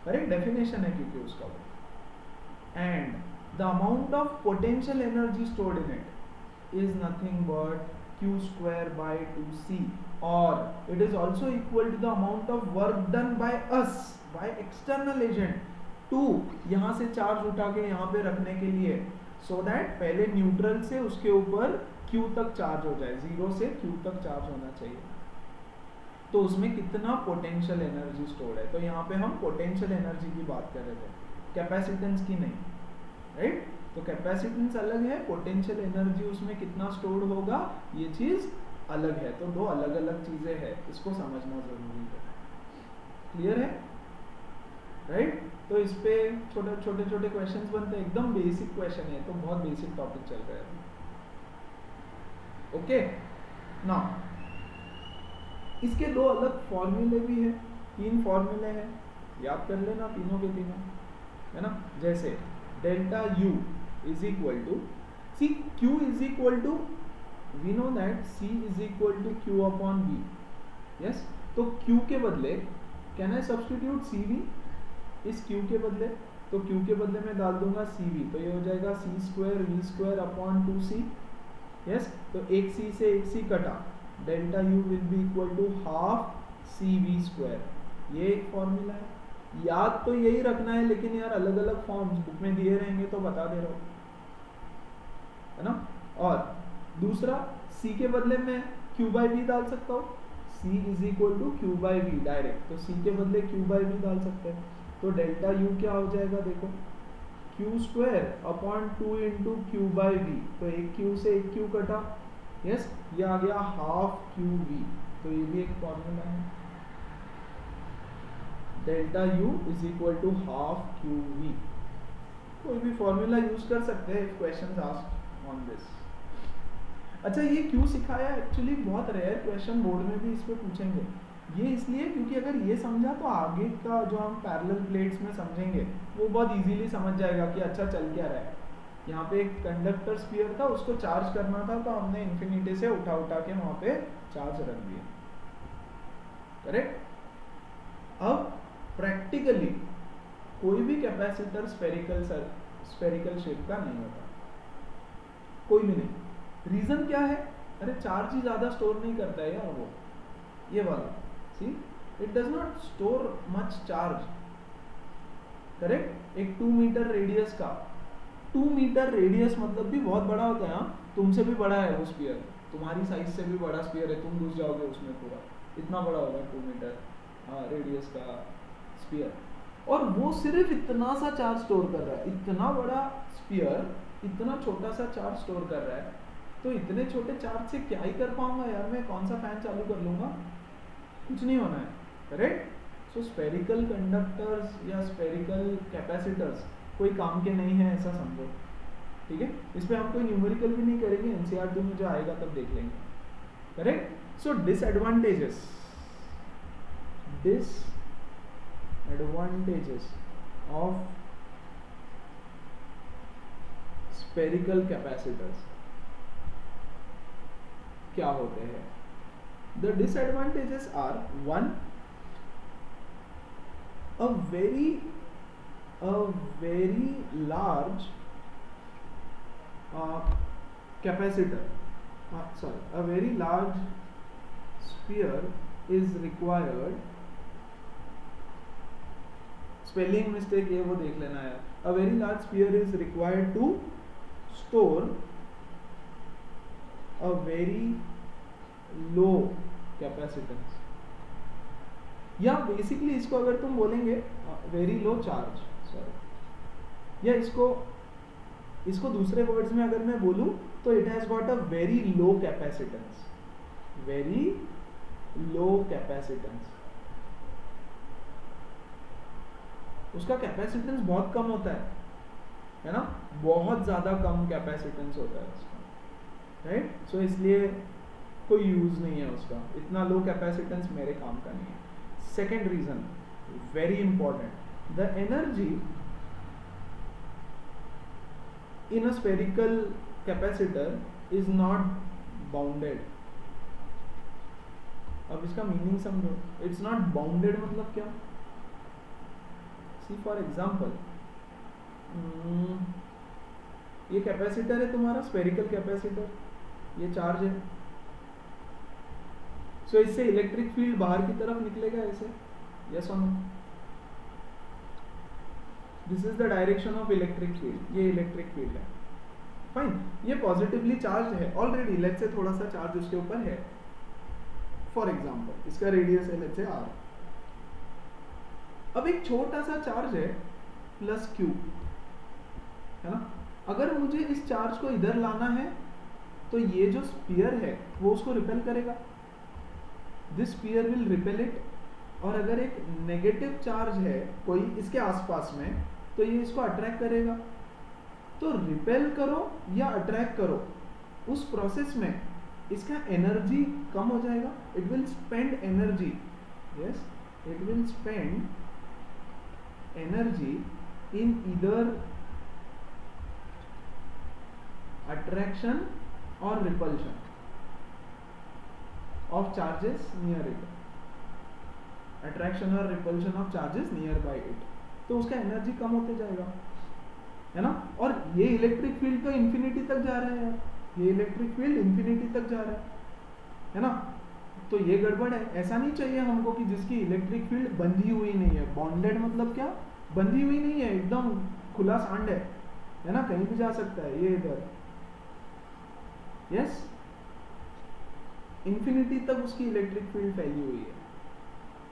करेक्ट डेफिनेशन है क्योंकि उसका. And the amount of potential energy stored in it is nothing but q square by 2c, or it is also equal to the amount of work done by us, by external agent, 2 यहाँ से charge उठा के यहाँ पे रखने के लिए, so that पहले न्यूट्रल से उसके ऊपर Q तक चार्ज हो जाए, 0 से Q तक चार्ज होना चाहिए। तो उसमें कितना पोटेंशियल एनर्जी स्टोर्ड है, तो यहाँ पे हम पोटेंशियल एनर्जी की बात कर रहे थे, कैपेसिटेंस की नहीं, राइट। तो कैपेसिटेंस अलग है, पोटेंशियल एनर्जी उसमें कितना स्टोर्ड होगा ये चीज अलग है। तो दो अलग अलग चीजें हैं, इसको समझना जरूरी है। क्लियर है, राइट। तो इस पे छोटे छोटे क्वेश्चंस बनते हैं, एकदम बेसिक क्वेश्चन है, तो बहुत बेसिक टॉपिक चल रहा है। ओके ना, इसके दो अलग फॉर्मूले भी है, 3 फॉर्मूले हैं, याद कर लेना तीनों के तीनों, है ना। जैसे delta U is equal to C, Q is equal to, we know that C is equal to Q upon V, yes. तो Q के बदले कैन आई सब्स्टिट्यूट CV इस Q के बदले, तो Q के बदले मैं डाल दूंगा CV, तो ये हो जाएगा C square V square upon 2C, yes. तो एक C से एक C कटा, delta U will be equal to half CV square, ये एक फॉर्मूला है। याद तो यही रखना है, लेकिन यार अलग अलग फॉर्म्स बुक में दिए रहेंगे तो बता दे रहा हूँ, है ना। और दूसरा C के बदले मैं Q बाई V डाल सकता हूँ, C is equal to Q by V direct, तो C के बदले Q बाई V डाल सकते हैं। तो डेल्टा U क्या हो जाएगा, देखो Q square upon 2 into Q by V, तो एक Q से एक Q कटा, यस, ये आ गया हाफ QV, तो ये भी एक फॉर्मूला है, delta U is equal to half QV। कोई भी फॉर्मूला यूज कर सकते हैं, क्वेश्चंस आस्क्ड ऑन दिस। अच्छा, ये क्यों सिखाया, एक्चुअली बहुत रेयर क्वेश्चन बोर्ड में भी इस पे पूछेंगे, ये इसलिए क्योंकि अगर ये समझा तो आगे का जो हम पैरेलल प्लेट्स में समझेंगे वो बहुत इजीली समझ जाएगा कि अच्छा चल क्या रहा है। यहाँ पे एक कंडक्टर स्फीयर था, उसको चार्ज करना था, तो हमने इन्फिनिटी से उठा के वहां पे चार्ज रख दिया, करेक्ट। अब प्रैक्टिकली कोई भी कैपेसिटर स्फेरिकल शेप का नहीं होता, कोई भी नहीं। रीजन क्या है, अरे चार्ज ही ज्यादा स्टोर नहीं करता है यार वो, ये वाला C, it does not store much charge, correct. एक 2 मीटर रेडियस का, 2 मीटर रेडियस मतलब भी बहुत बड़ा होता है, तुमसे भी बड़ा है वो स्फीयर, तुम्हारी साइज से भी बड़ा स्फीयर है, तुम घुस जाओगे उसमें पूरा, इतना बड़ा होगा 2 मीटर रेडियस का स्फीयर, और वो सिर्फ इतना सा चार्ज स्टोर कर रहा है। इतना बड़ा स्फीयर इतना छोटा सा चार्ज स्टोर कर रहा है, तो इतने छोटे चार्ज से क्या ही कर पाऊंगा यार मैं, कौन सा फैन चालू कर लूंगा, कुछ नहीं होना है, करेक्ट। सो स्फेरिकल कंडक्टर्स या स्फेरिकल कैपेसिटर्स कोई काम के नहीं है, ऐसा समझो, ठीक है। इस पे हम कोई न्यूमेरिकल भी नहीं करेंगे, एनसीईआरटी में जो आएगा तब देख लेंगे, correct. So disadvantages of spherical capacitors क्या होते हैं। The disadvantages are, 1, a very large capacitor, a very large sphere is required, spelling mistake है वो देख लेना है, a very large sphere is required to store a very low capacitance, या basically इसको अगर तुम बोलेंगे वेरी लो चार्ज, सॉरी, या इसको दूसरे वर्ड्स में अगर मैं बोलूं तो it has got a very low capacitance, very low capacitance, उसका कैपेसिटेंस बहुत कम होता है ना, बहुत ज्यादा कम कैपेसिटेंस होता है उसका, राइट। सो इसलिए कोई यूज नहीं है उसका, इतना लो कैपेसिटेंस मेरे काम का नहीं है। Second reason very important, the energy in a spherical capacitor is not bounded. अब इसका मीनिंग समझो, इट्स नॉट बाउंडेड मतलब क्या, सी फॉर एग्जाम्पल, ये कैपेसिटर है तुम्हारा, स्फेरिकल कैपेसिटर, ये चार्ज है, सो इससे इलेक्ट्रिक फील्ड बाहर की तरफ निकलेगा ऐसे, यस और no. This is the direction of electric field, ये इलेक्ट्रिक फील्ड है, फाइन। ये पॉजिटिवली चार्ज है ऑलरेडी, लेट्स से थोड़ा सा चार्ज उसके ऊपर है, फॉर एग्जांपल इसका रेडियस है लेट्स से r। अब एक छोटा सा चार्ज है प्लस q, है ना। अगर मुझे इस चार्ज को इधर लाना है तो ये जो स्फीयर है वो उसको रिपेल करेगा, this sphere will repel it. और अगर एक नेगेटिव चार्ज है कोई इसके आसपास में तो ये इसको अट्रैक्ट करेगा। तो रिपेल करो या अट्रैक्ट करो, उस प्रोसेस में इसका एनर्जी कम हो जाएगा, it will spend energy, yes it will spend energy in either attraction और repulsion of charges near it, attraction और repulsion of charges near by it, तो उसका एनर्जी कम होते जाएगा, है ना। और ये इलेक्ट्रिक फील्ड तो इंफिनिटी तक जा रहा है, ये इलेक्ट्रिक फील्ड इंफिनिटी तक जा रहा है ना। तो ये गड़बड़ है, ऐसा नहीं चाहिए हमको कि जिसकी इलेक्ट्रिक फील्ड बंधी हुई नहीं है, बॉन्डेड मतलब क्या, बंधी हुई नहीं है, एकदम खुला सांड है ना, कहीं भी जा सकता है, ये इधर यस इंफिनिटी तक उसकी इलेक्ट्रिक फील्ड फैली हुई है,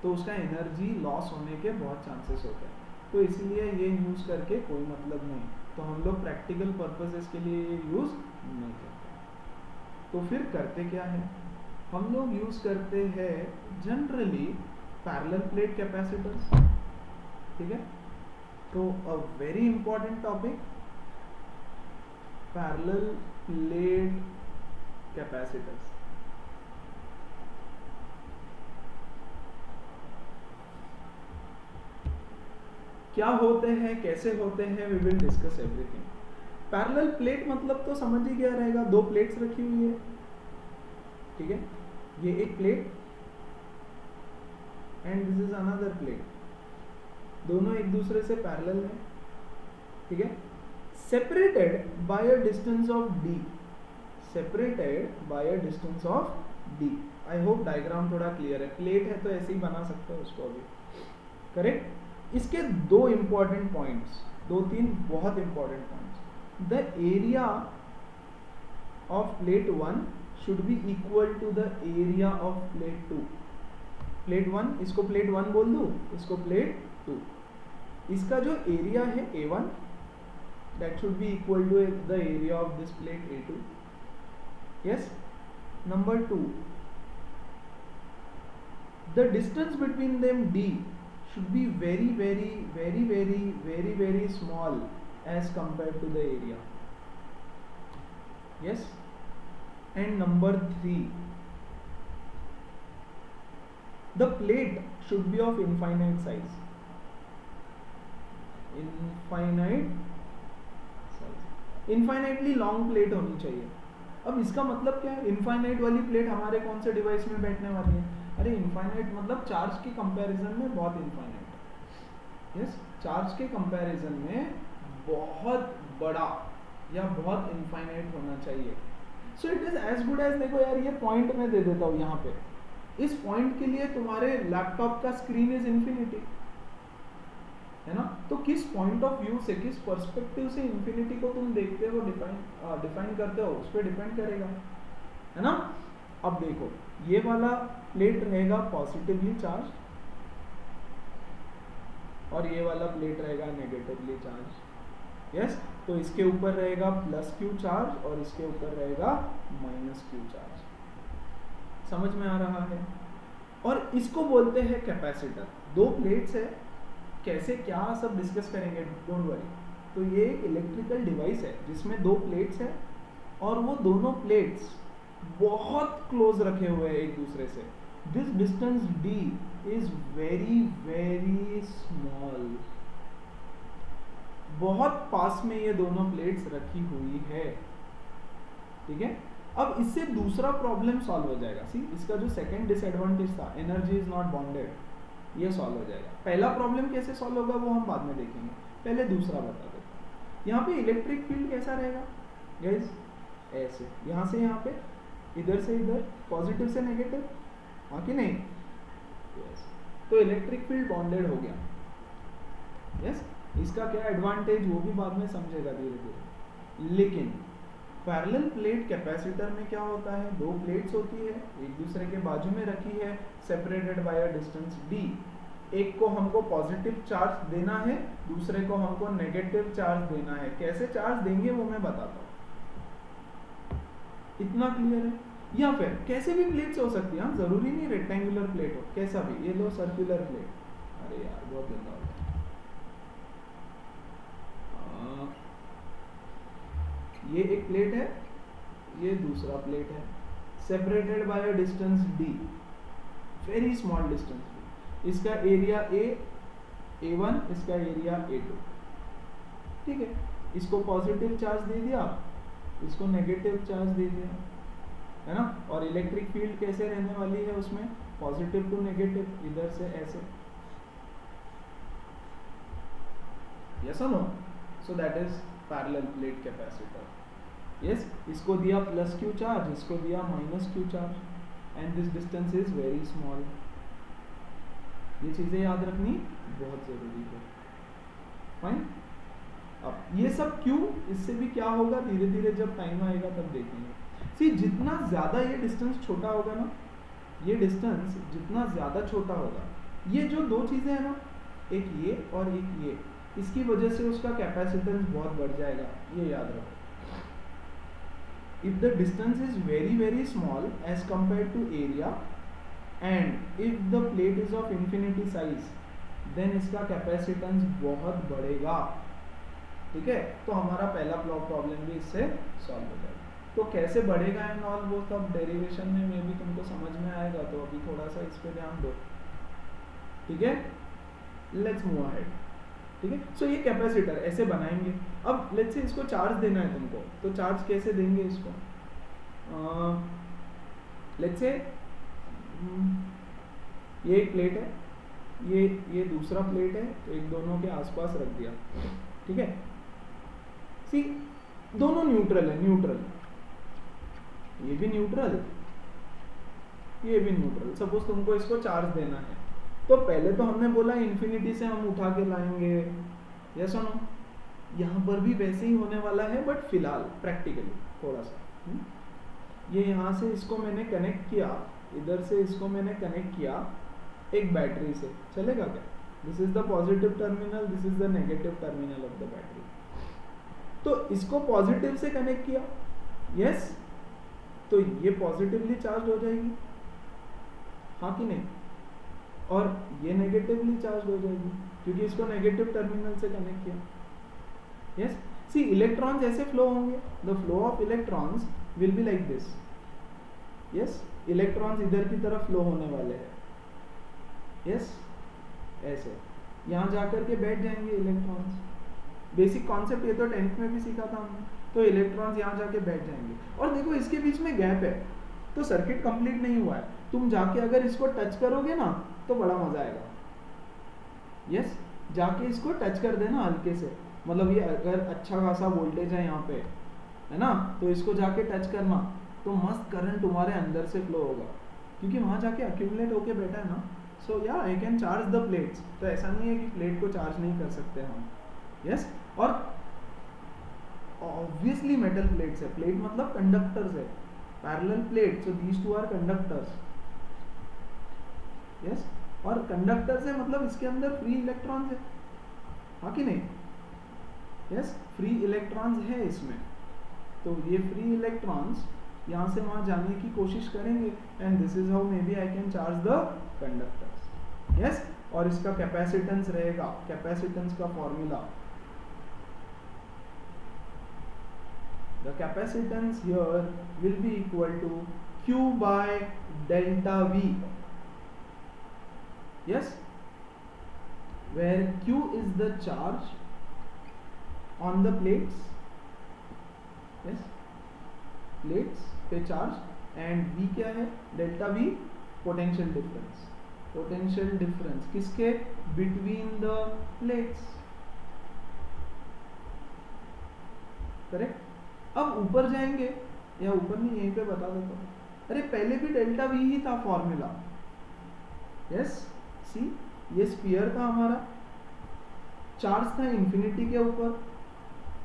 तो उसका एनर्जी लॉस होने के बहुत चांसेस होते हैं। तो इसलिए ये यूज करके कोई मतलब नहीं, तो हम लोग प्रैक्टिकल पर्पसेस के लिए ये यूज नहीं करते। तो फिर करते क्या है, हम लोग यूज करते हैं जनरली पैरेलल प्लेट कैपेसिटर्स, ठीक है। तो a very important topic, parallel plate capacitors. क्या होते हैं, कैसे होते हैं, we will discuss everything. Parallel plate मतलब तो समझ ही गया रहेगा, दो प्लेट्स रखी हुई है, ठीक है, ये एक plate and this is another plate, दोनों एक दूसरे से पैरेलल है, ठीक है, separated by a distance of d, separated by a distance of d। I hope diagram थोड़ा क्लियर है, प्लेट है तो ऐसे ही बना सकते हो उसको अभी, करेक्ट। इसके दो इंपॉर्टेंट पॉइंट्स, दो तीन बहुत important points, the area of plate 1 should be equal to the area of plate 2। Plate 1, इसको प्लेट 1 बोल दूं, इसको प्लेट 2, इसका जो एरिया है A1 that should be equal to the area of this plate A2, yes। number 2, the distance between them D should be very small as compared to the area, yes। and number 3, the plate should be of infinite size, infinitely long plate होनी चाहिए। अब इसका मतलब क्या है, infinite वाली plate हमारे कौन से डिवाइस में बैठने वाली है, अरे इनफाइनाइट मतलब चार्ज के कंपैरिजन में बहुत इनफाइनाइट, यस चार्ज के कंपैरिजन में बहुत बड़ा या बहुत इनफाइनाइट होना चाहिए। So it is as good as, देखो यार ये पॉइंट मैं दे देता हूँ यहाँ पे, इस पॉइंट के लिए तुम्हारे लैपटॉप का स्क्रीन इज इन्फिनिटी, है ना। तो किस पॉइंट ऑफ व्यू से, किस पर्सपेक्टिव से इन्फिनिटी को तुम देखते हो, डिफाइन करते हो, उस पर डिपेंड करेगा, है ना। अब देखो ये वाला प्लेट रहेगा पॉजिटिवली चार्ज और ये वाला प्लेट रहेगा नेगेटिवली चार्ज, यस। तो इसके ऊपर रहेगा प्लस क्यू चार्ज और इसके ऊपर रहेगा माइनस क्यू चार्ज, समझ में आ रहा है। और इसको बोलते हैं कैपेसिटर। दो प्लेट्स है, कैसे क्या सब डिस्कस करेंगे, डोंट वरी। तो ये एक इलेक्ट्रिकल डिवाइस है जिसमें दो प्लेट्स है और वो दोनों प्लेट्स बहुत क्लोज रखे हुए हैं एक दूसरे से। This distance d is very small, बहुत पास में ये दोनों प्लेट्स रखी हुई है, ठीक है। अब इससे दूसरा प्रॉब्लम सॉल्व हो जाएगा। सी इसका जो सेकंड डिसएडवांटेज था, एनर्जी इज नॉट बॉन्डेड, ये सॉल्व हो जाएगा। पहला प्रॉब्लम कैसे सॉल्व होगा वो हम बाद में देखेंगे, पहले दूसरा बता देते हैं। यहाँ पे इलेक्ट्रिक फील्ड कैसा रहेगा गाइस, ऐसे यहाँ से यहाँ पे, इधर से इधर, पॉजिटिव से नेगेटिव, हाँ कि नहीं, यस। तो इलेक्ट्रिक फील्ड बॉन्डेड हो गया, यस। इसका क्या एडवांटेज वो भी बाद में समझेगा धीरे धीरे। लेकिन पैरेलल प्लेट कैपेसिटर में क्या होता है, दो प्लेट्स होती है, एक दूसरे के बाजू में रखी है, separated by a distance d। एक को हमको पॉजिटिव चार्ज देना है, दूसरे को हमको नेगेटिव चार्ज देना है। कैसे चार्ज देंगे वो मैं बताता हूँ। इतना क्लियर है? या फिर कैसे भी प्लेट्स हो सकती है, जरूरी नहीं रेक्टेंगुलर प्लेट हो, कैसा भी। ये लो सर्कुलर प्लेट, अरे यार बहुत गंदा हो गया। ये एक प्लेट है, ये दूसरा प्लेट है, separated by a distance d, very small distance d। इसका एरिया A1, इसका एरिया A2, ठीक है। इसको पॉजिटिव चार्ज दे दिया, इसको नेगेटिव चार्ज दे दिया, है ना। और इलेक्ट्रिक फील्ड कैसे रहने वाली है उसमें, पॉजिटिव टू नेगेटिव, इधर से ऐसे, यस और no. So that is parallel plate capacitor. Yes, इसको दिया प्लस क्यू चार्ज, इसको दिया minus Q charge, and this distance is very small. ये चीजें याद रखनी बहुत जरूरी है। फाइन। अब ये सब क्यों, इससे भी क्या होगा धीरे धीरे जब टाइम आएगा तब देखेंगे। सी, जितना ज्यादा ये डिस्टेंस छोटा होगा ना, ये डिस्टेंस जितना ज्यादा छोटा होगा, ये जो दो चीजें हैं ना, एक ये और एक ये, इसकी वजह से उसका कैपेसिटेंस बहुत बढ़ जाएगा, ये याद रखो। If the distance is very very small as compared to area and if the plate is of infinity size, then इसका कैपेसिटेंस बहुत बढ़ेगा, ठीक है। तो हमारा पहला प्रॉब्लम भी इससे सॉल्व हो जाएगा। तो कैसे बढ़ेगा एंड ऑल, वो सब डेरिवेशन में मे भी तुमको समझ में आएगा, तो अभी थोड़ा सा इस पे ध्यान दो, ठीक है। लेट्स मूव अहेड, ठीक है। सो ये कैपेसिटर ऐसे बनाएंगे। अब लेट्स से इसको चार्ज देना है तुमको, तो चार्ज कैसे देंगे इसको। लेट्स से ये एक प्लेट है, ये दूसरा प्लेट है, तो एक दोनों के आसपास रख दिया, ठीक है। सी, दोनों न्यूट्रल है, न्यूट्रल, ये भी न्यूट्रल, ये भी न्यूट्रल। सपोज तुमको इसको चार्ज देना है, तो पहले तो हमने बोला इन्फिनिटी से हम उठा के लाएंगे, यस और नो। यहाँ पर भी वैसे ही होने वाला है, बट फिलहाल प्रैक्टिकली थोड़ा सा ये यहाँ से इसको मैंने कनेक्ट किया, इधर से इसको मैंने कनेक्ट किया एक बैटरी से, चलेगा क्या। This is the positive terminal, this is the negative terminal of the battery. तो इसको पॉजिटिव से कनेक्ट किया, यस, तो ये पॉजिटिवली चार्ज हो जाएगी, हाँ कि नहीं, और ये नेगेटिवली चार्ज हो जाएगी क्योंकि इसको नेगेटिव टर्मिनल से कनेक्ट किया। यस, सी, इलेक्ट्रॉन्स ऐसे फ्लो होंगे, the flow of electrons will be like this. Yes, electrons इधर की तरफ फ्लो होने वाले हैं, यस, ऐसे यहाँ जाकर के बैठ जाएंगे इलेक्ट्रॉन्स। बेसिक कॉन्सेप्ट ये तो 10th में भी सीखा था हमने। तो इलेक्ट्रॉन्स यहाँ जाके बैठ जाएंगे, और देखो इसके बीच में गैप है, तो सर्किट कंप्लीट नहीं हुआ है। तुम जाके अगर इसको टच करोगे ना तो बड़ा मजा आएगा। यस, जाके इसको टच कर देना हल्के से, मतलब ये अगर अच्छा खासा वोल्टेज है यहाँ पे, है ना, तो इसको जाके टच करना, तो मस्त करंट तुम्हारे अंदर से फ्लो होगा, क्योंकि वहाँ जाके अक्यूमुलेट होके बैठा है ना। सो या आई कैन चार्ज द प्लेट्स। तो ऐसा नहीं है कि प्लेट को चार्ज नहीं कर सकते हम। यस, और ऑब्वियसली मेटल प्लेट्स है, प्लेट मतलब कंडक्टर्स है, parallel plate, so these two are conductors. Yes, और कंडक्टर्स है मतलब इसके अंदर फ्री इलेक्ट्रॉन्स है, हाँ कि नहीं। यस, फ्री इलेक्ट्रॉन्स है इसमें, तो ये फ्री इलेक्ट्रॉन्स यहाँ से वहाँ जाने की कोशिश करेंगे, and this is how maybe I can charge the conductors. Yes, और इसका कैपेसिटेंस रहेगा, कैपेसिटेंस का formula, the capacitance here will be equal to Q by delta V. Yes, where Q is the charge on the plates, yes, plates पे charge, and V क्या है, delta V, potential difference, potential difference किसके, between the plates, correct। अब ऊपर जाएंगे, या ऊपर नहीं, यहीं पे बता देता हूँ। अरे पहले भी डेल्टा वी ही था फॉर्मूला। यस, सी, ये स्फीयर था हमारा, चार्ज था इन्फिनिटी के ऊपर,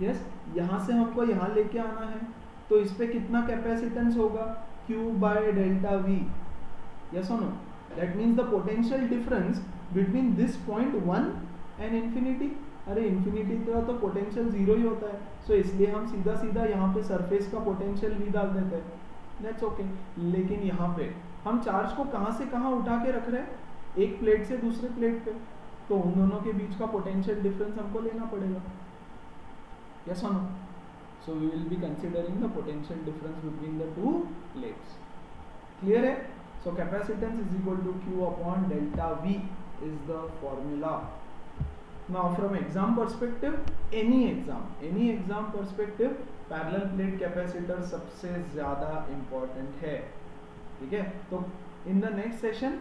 यस, यहाँ से हमको यहाँ लेके आना है, तो इस पे कितना कैपेसिटेंस होगा, Q by delta V, yes और no, that means the potential difference between this point 1 and infinity. अरे इन्फिनिटी का तो पोटेंशियल जीरो ही होता है, सो इसलिए हम सीधा सीधा यहाँ पे सरफेस का पोटेंशियल V डाल देते हैं, दैट्स ओके। लेकिन यहाँ पे हम चार्ज को कहाँ से कहाँ उठा के रख रहे हैं, एक प्लेट से दूसरे प्लेट पे, तो उन दोनों के बीच का पोटेंशियल डिफरेंस हमको लेना पड़ेगा, यस और no. So we will be considering the potential difference between the two plates, clear है। So capacitance is equal to Q upon delta V is the formula. Now from exam perspective, any exam perspective, parallel plate capacitor सबसे ज़्यादा important है, ठीक है। तो in the next session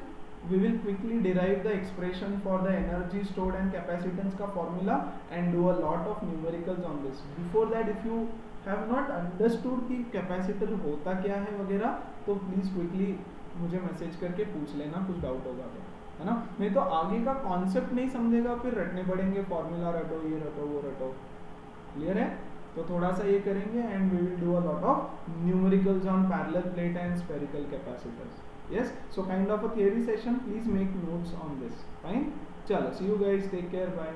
we will quickly derive the expression for the energy stored and capacitance का formula and do a lot of numericals on this. Before that, if you have not understood कि capacitor होता क्या है वगैरह, तो please quickly मुझे message करके पूछ लेना, कुछ डाउट होगा तो, है ना। नहीं तो आगे का कॉन्सेप्ट नहीं समझेगा, फिर रटने पड़ेंगे, फॉर्मूला रटो, ये रटो, वो रटो, क्लियर है। तो थोड़ा सा ये करेंगे and we will do a lot of numericals on parallel plate and spherical capacitors, yes. So kind of a theory session, please make notes on this, fine. चलो, see you guys, take care, bye.